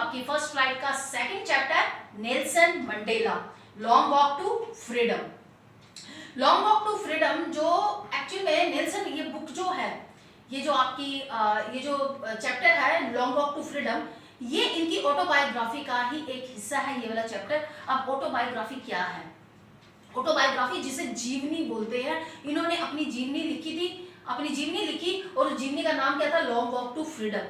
आपकी first flight का second chapter Nelson Mandela long walk to freedom. Long walk to freedom जो actually में Nelson ये book जो है, ये जो आपकी ये जो चैप्टर है लॉन्ग वॉक टू फ्रीडम, ये इनकी ऑटोबायोग्राफी का ही एक हिस्सा है ये वाला चैप्टर। अब ऑटोबायोग्राफी क्या है? ऑटोबायोग्राफी जिसे जीवनी बोलते हैं, इन्होंने अपनी जीवनी लिखी थी, अपनी जीवनी लिखी और जीवनी का नाम क्या था? Long walk to freedom.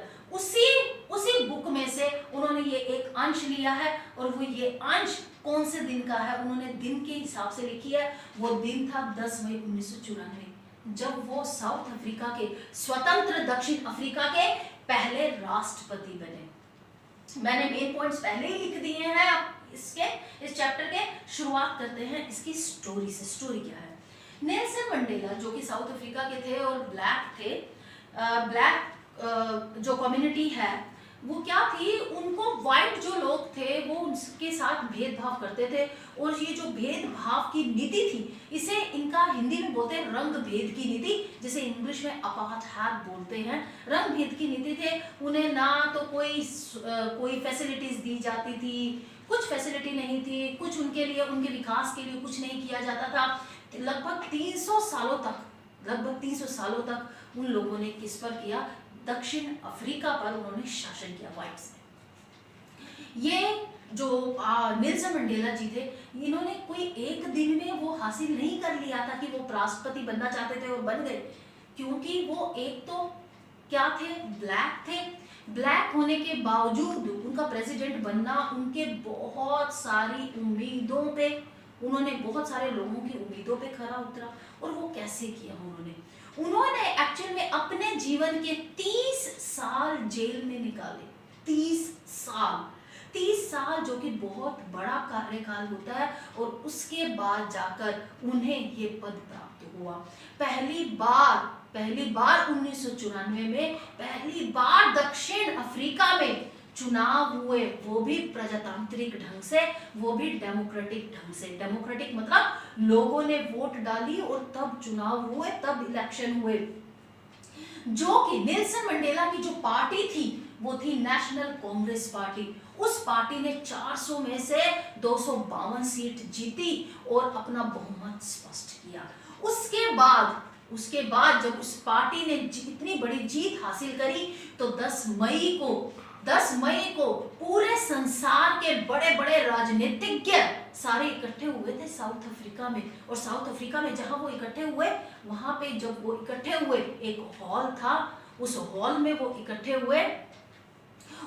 उसी बुक में से उन्होंने ये एक अंश लिया है और वो ये अंश कौन से दिन का है उन्होंने दिन के हिसाब से लिखी है। वो दिन था 10 मई 1994, जब वो साउथ अफ्रीका के स्वतंत्र दक्षिण अफ्रीका के पहले राष्ट्रपति बने। मैंने मेन पॉइंट्स पहले ही लिख दिए हैं। अब इस चैप्टर के शुरुआत करते हैं इसकी स्टोरी से। स्टोरी क्या है? नेल्सन मंडेला जो कि साउथ अफ्रीका के थे और ब्लैक थे, ब्लैक जो कम्युनिटी है वो क्या थी, उनको व्हाइट जो लोग थे वो उनके साथ भेदभाव करते थे। और ये जो भेदभाव की नीति थी, इसे इनका हिंदी में बोलते हैं रंग भेद की नीति, जिसे इंग्लिश में अपार्थाइड बोलते हैं। रंग भेद की नीति थे। उन्हें ना तो कोई फैसिलिटीज दी जाती थी, कुछ फैसिलिटी नहीं थी, कुछ उनके लिए उनके विकास के लिए कुछ नहीं किया जाता था। लगभग 300 सालों तक उन लोगों ने किस पर किया? दक्षिण अफ्रीका पर उन्होंने शासन किया व्हाइट्स ने। ये जो नेल्सन मंडेला जी थे, इन्होंने कोई एक दिन में वो हासिल नहीं कर लिया था कि वो राष्ट्रपति बनना चाहते थे और बन गए, क्योंकि वो एक तो क्या थे? ब्लैक थे। ब्लैक होने के बावजूद उनका प्रेसिडेंट बनना उनके बहुत सारी उम्मीदों पे, उन्होंने बहुत सारे लोगों की उम्मीदों पे खरा उतरा। और वो कैसे किया उन्होंने एक्चुअल में अपने जीवन के 30 साल जेल में निकाले। 30 साल जो कि बहुत बड़ा कार्यकाल होता है। और उसके बाद जाकर उन्हें ये पद प्राप्त हुआ। पहली बार 1994 में पहली बार दक्षिण अफ्रीका में चुनाव हुए, वो भी प्रजातांत्रिक ढंग से, वो भी डेमोक्रेटिक ढंग से। डेमोक्रेटिक मतलब लोगों ने वोट डाली और तब चुनाव हुए, तब इलेक्शन हुए। जो कि नेल्सन मंडेला की जो पार्टी थी वो थी नेशनल कांग्रेस पार्टी। उस पार्टी ने 400 में से 252 सीट जीती और अपना बहुमत स्पष्ट किया। उसके बाद जब उस पार्टी ने इतनी बड़ी जीत हासिल करी तो 10 मई को पूरे संसार के बड़े बड़े राजनीतिज्ञ सारे इकट्ठे हुए थे साउथ अफ्रीका में। और साउथ अफ्रीका में जहां वो इकट्ठे हुए, वहां पे जब वो इकट्ठे हुए, एक हॉल था, उस हॉल में वो इकट्ठे हुए।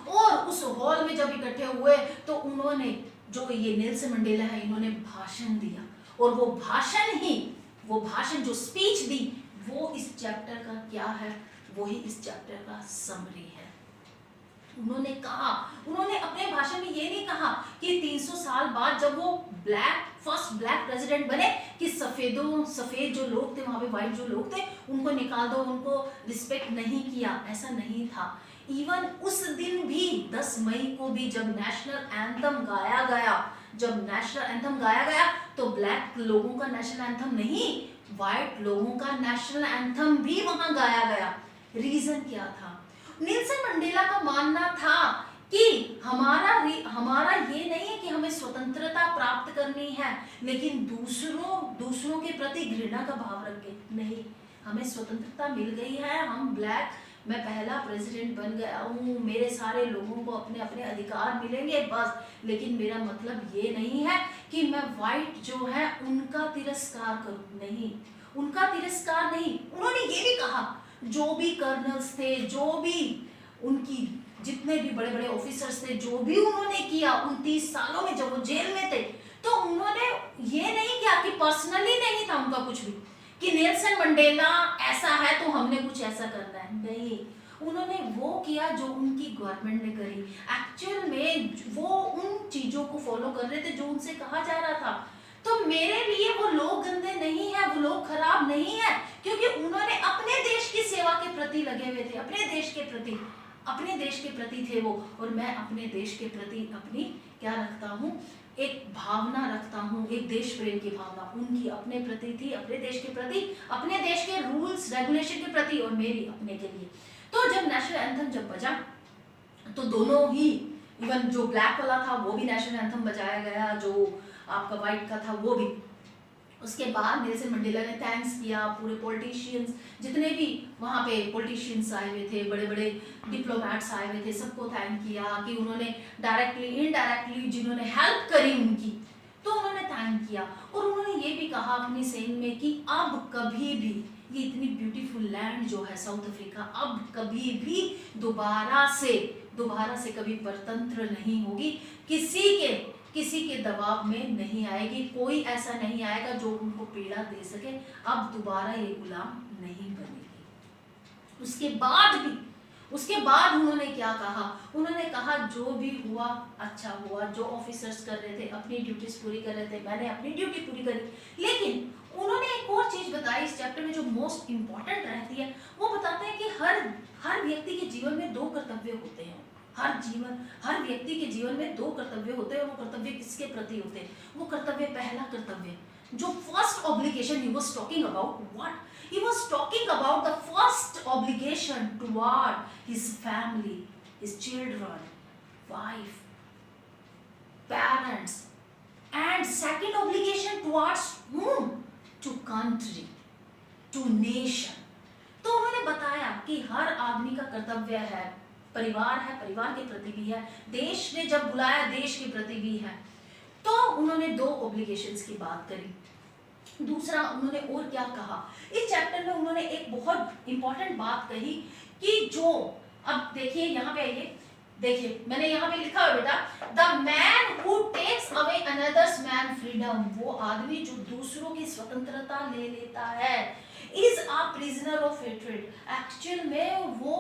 और उस हॉल में जब इकट्ठे हुए तो उन्होंने, जो ये नेल्सन मंडेला है, इन्होंने भाषण दिया। और वो भाषण जो स्पीच दी, वो इस चैप्टर का क्या है? वही इस चैप्टर का समरी है। उन्होंने अपने भाषण में ये नहीं कहा कि 300 साल बाद जब वो फर्स्ट ब्लैक प्रेसिडेंट बने कि सफेद जो लोग थे, वहां पे व्हाइट जो लोग थे, उनको निकाल दो, उनको रिस्पेक्ट नहीं किया। ऐसा नहीं था। इवन उस दिन भी 10 मई को भी जब नेशनल एंथम गाया गया तो ब्लैक लोगों का नेशनल एंथम नहीं, व्हाइट लोगों का नेशनल एंथम भी वहां गाया गया। रीजन क्या था? नेल्सन मंडेला का मानना था कि हमारा ये नहीं है कि हमें स्वतंत्रता प्राप्त करनी है लेकिन दूसरों के प्रति घृणा का भाव रख के नहीं। हमें स्वतंत्रता मिल गई है, हम ब्लैक, मैं पहला प्रेसिडेंट बन गया हूँ, मेरे सारे लोगों को अपने अपने अधिकार मिलेंगे बस। लेकिन मेरा मतलब ये नहीं है कि मैं व्हाइट जो है उनका तिरस्कार करूँ, नहीं, उनका तिरस्कार नहीं। उन्होंने ये भी कहा, जो भी कर्नल्स थे, जो भी उनकी जितने भी बड़े बड़े ऑफिसर्स थे, जो भी उन्होंने किया 29 सालों में जब वो जेल में थे, तो उन्होंने ये नहीं किया कि पर्सनली नहीं था उनका कुछ भी कि नेल्सन मंडेला ऐसा है तो हमने कुछ ऐसा करना है, नहीं। उन्होंने वो किया जो उनकी गवर्नमेंट ने करी। एक्चुअल में वो उन चीजों को फॉलो कर रहे थे जो उनसे कहा जा रहा था। तो मेरे लिए वो लोग गंदे नहीं है, वो लोग खराब नहीं है, क्योंकि उन्होंने अपने देश की सेवा के प्रति लगे हुए थे, अपने देश के प्रति थे वो। और मैं अपने देश के प्रति अपनी क्या रखता हूँ? एक भावना रखता हूँ, एक देश प्रेम की भावना। उनकी अपने प्रति थी, अपने देश के प्रति, अपने देश के रूल्स रेगुलेशन के प्रति, और मेरी अपने के लिए। तो जब नेशनल एंथम जब बजा तो दोनों ही इवन जो ब्लैक वाला था वो भी नेशनल एंथम बजाया गया, जो आपका व्हाइट का था वो भी। उसके बाद नेल्सन मंडेला ने थैंक्स किया, पूरे पॉलिटिशियंस जितने भी वहाँ पे पॉलिटिशियंस आए हुए थे, बड़े बड़े डिप्लोमेट्स आए हुए थे, सबको थैंक किया कि उन्होंने डायरेक्टली इनडायरेक्टली जिन्होंने हेल्प करी उनकी, तो उन्होंने थैंक किया। और उन्होंने ये भी कहा अपनी सेइंग में कि अब कभी भी ये इतनी ब्यूटीफुल लैंड जो है साउथ अफ्रीका, अब कभी भी दोबारा से कभी परतंत्र नहीं होगी, किसी के दबाव में नहीं आएगी, कोई ऐसा नहीं आएगा जो उनको पीड़ा दे सके, अब दोबारा ये गुलाम नहीं बनेगी। उसके बाद उन्होंने क्या कहा, उन्होंने कहा जो भी हुआ अच्छा हुआ, जो ऑफिसर्स कर रहे थे अपनी ड्यूटीज पूरी कर रहे थे, मैंने अपनी ड्यूटी पूरी करी। लेकिन उन्होंने एक और चीज बताई इस चैप्टर में जो मोस्ट इंपॉर्टेंट रहती है, वो बताते हैं कि हर व्यक्ति के जीवन में दो कर्तव्य होते हैं। हर व्यक्ति के जीवन में दो कर्तव्य होते हैं, और वो कर्तव्य किसके प्रति होते हैं? वो कर्तव्य, पहला कर्तव्य जो first obligation he was talking about, what he was talking about the first obligation toward his family, his children, wife, parents, and second obligation towards whom? To country, to nation. तो उन्होंने बताया कि हर आदमी का कर्तव्य है, परिवार है, परिवार के प्रति भी है, देश ने जब बुलाया देश के प्रति भी है। तो उन्होंने दो ऑब्लिगेशंस की बात करी। दूसरा उन्होंने और क्या कहा, इस चैप्टर में उन्होंने एक बहुत इंपॉर्टेंट बात कही कि जो, अब देखिए यहाँ पे आइए, देखिए मैंने यहाँ पे लिखा है बेटा, the man who takes away another's man freedom, वो आदमी जो दूसरों की स्वतंत्रता ले लेता है, is a prisoner of hatred. Actual में वो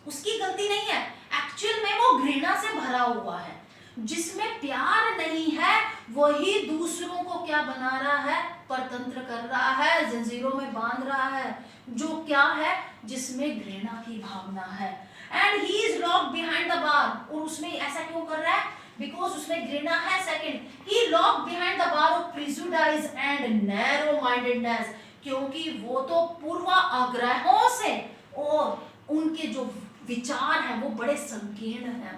उसकी गलती नहीं है, एक्चुअल में वो घृणा से भरा हुआ है। जिसमें प्यार नहीं है वही दूसरों को क्या बना रहा है? परतंत्र कर रहा है, जंजीरों में बांध रहा है। जो क्या है? जिसमें घृणा की भावना है। And he is locked behind the bar, और उसमें ऐसा क्यों कर रहा है? बिकॉज उसमें घृणा है। Second, he locked behind the bar of prejudice and narrow mindedness, क्योंकि वो तो पूर्वाग्रहों से और उनके जो विचार हैं वो बड़े संकीर्ण हैं,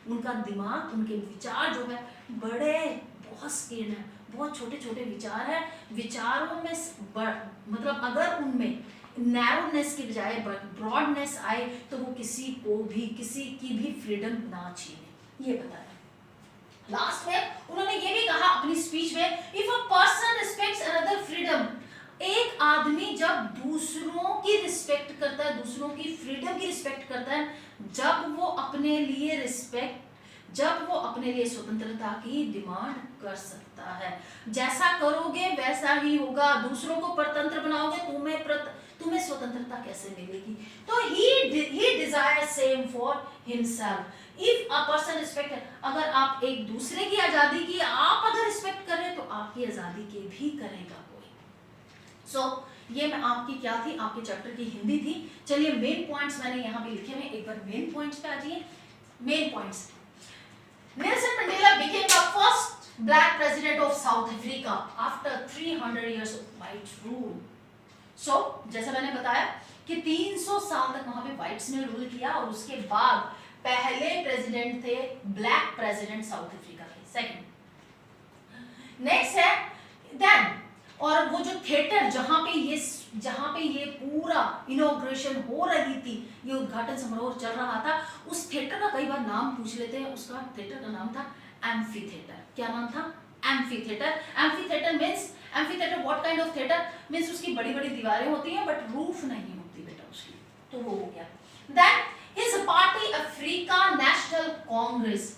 उनका दिमाग, उनके विचार जो है बड़े बहुत संकीर्ण है, बहुत छोटे छोटे विचार हैं। विचारों में मतलब अगर उनमें नैरोनेस की बजाय ब्रॉडनेस आए तो वो किसी की भी फ्रीडम ना छीने, ये बताया। लास्ट में उन्होंने ये भी कहा अपनी स्पीच में, if a person respects another freedom, एक आदमी जब दूसरों की रिस्पेक्ट करता है, दूसरों की फ्रीडम की रिस्पेक्ट करता है, जब वो अपने लिए स्वतंत्रता की डिमांड कर सकता है। जैसा करोगे वैसा ही होगा, दूसरों को परतंत्र बनाओगे, तुम्हें स्वतंत्रता कैसे मिलेगी? तो he desires same for himself. If a person respect, अगर आप एक दूसरे की आजादी की आप अगर रिस्पेक्ट कर रहे तो आपकी आजादी की भी करेगा कोई। सो ये मैं आपकी क्या थी, आपके चैप्टर की हिंदी थी। चलिए मेन पॉइंट्स मैंने यहाँ पे लिखे हैं, एक बार मेन पॉइंट्स पे आ जाइए। Main points, Nelson Mandela became the first black president of South Africa after 300 years of white rule. So, जैसा मैंने बताया कि 300 साल तक वहां पे व्हाइट्स ने रूल किया, और उसके बाद पहले प्रेसिडेंट थे ब्लैक प्रेसिडेंट साउथ अफ्रीका के। सेकंड, नेक्स्ट है देन, और वो जो थिएटर जहां पे ये पूरा इनॉग्रेशन हो रही थी, ये उद्घाटन समारोह चल रहा था, उस थिएटर का कई बार नाम पूछ लेते हैं। उसका थिएटर का नाम था एम्फी थिएटर। क्या नाम था? Amphi theatre. Amphi theatre means, amphi theatre what kind of theatre means उसकी बड़ी बड़ी दीवारें होती हैं बट रूफ नहीं होती बेटा उसकी, तो वो हो गया। Then his party Africa national congress,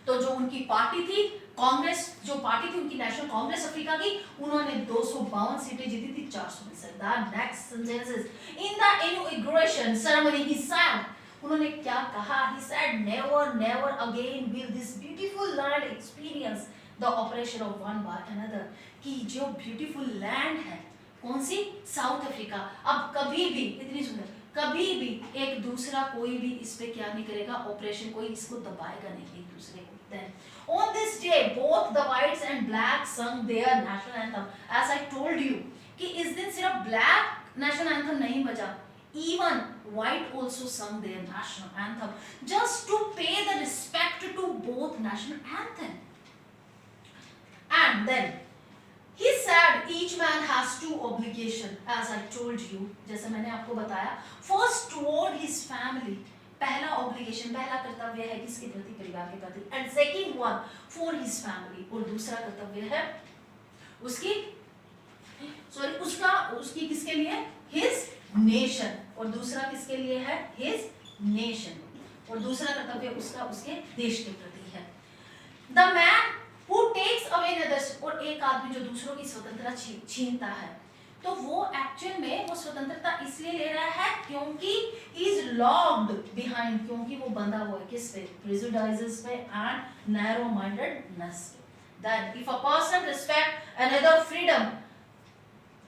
तो जो उनकी पार्टी थी कांग्रेस, जो पार्टी थी उनकी नेशनल कांग्रेस अफ्रीका की, उन्होंने 252 सीटें जीती थी 400 में से। The next sentences, in the inauguration ceremony he said, उन्होंने क्या कहा? He said never again will this beautiful land experience the operation of one by another, कि जो ब्यूटीफुल लैंड है कौन सी? साउथ अफ्रीका, अब कभी भी, इतनी सुंदर, कभी भी एक दूसरा कोई भी इस पे क्या नहीं करेगा, ऑपरेशन, कोई इसको दबाएगा नहीं एक दूसरे को। Then on this day both the whites and blacks sung their national anthem, as I told you कि इस दिन सिर्फ ब्लैक नेशनल एंथम नहीं बजा, Even white also sung their national anthem just to pay the respect to both national anthem. And then he said each man has two obligation, as I told you, जैसे मैंने आपको बताया, first toward his family, पहला obligation, पहला कर्तव्य है किसके प्रति, परिवार के प्रति, and second one for his family, और दूसरा कर्तव्य है उसकी उसकी किसके लिए, हिज नेशन, और दूसरा किसके लिए है, हिज नेशन, और दूसरा कर्तव्य उसका उसके देश के प्रति है। The man who takes away others, और एक आदमी जो दूसरों की स्वतंत्रता छीनता है, तो वो एक्चुअल में वो स्वतंत्रता इसलिए ले रहा है क्योंकि ही इज लॉक्ड बिहाइंड, क्योंकि वो बंधा हुआ है किस पे, प्रेजुडिसेस पे एंड नैरो माइंडेडनेस पे। That if a person respect another freedom,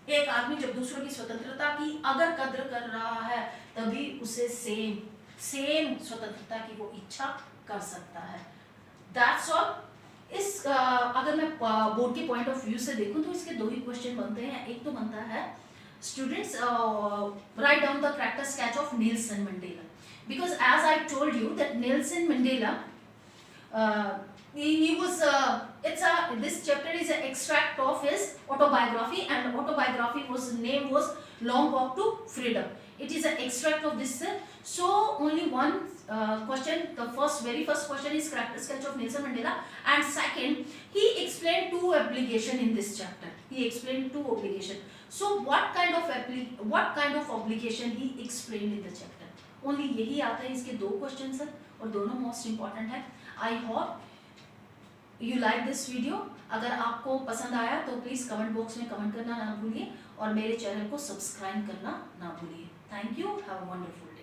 एक आदमी जब दूसरों की स्वतंत्रता की अगर कद्र कर रहा है तभी उसे सेम स्वतंत्रता की वो इच्छा कर सकता है। That's all. इस अगर मैं बोर्ड के पॉइंट ऑफ व्यू से देखूं तो इसके दो ही क्वेश्चन बनते हैं। एक तो बनता है students write down the character sketch of Nelson Mandela, because as I told you that Nelson Mandela he was this chapter is an extract of his autobiography, and autobiography name was Long Walk to Freedom. It is an extract of this, so only one question, the very first question is character sketch of Nelson Mandela, and second he explained two obligation in this chapter. He explained two obligation. So what kind of obligation he explained in the chapter? Only यही आता है, इसके दो question है और दोनों most important है। I hope you like this video. अगर आपको पसंद आया तो प्लीज कमेंट बॉक्स में कमेंट करना ना भूलिए और मेरे चैनल को सब्सक्राइब करना ना भूलिए। Thank you, have a wonderful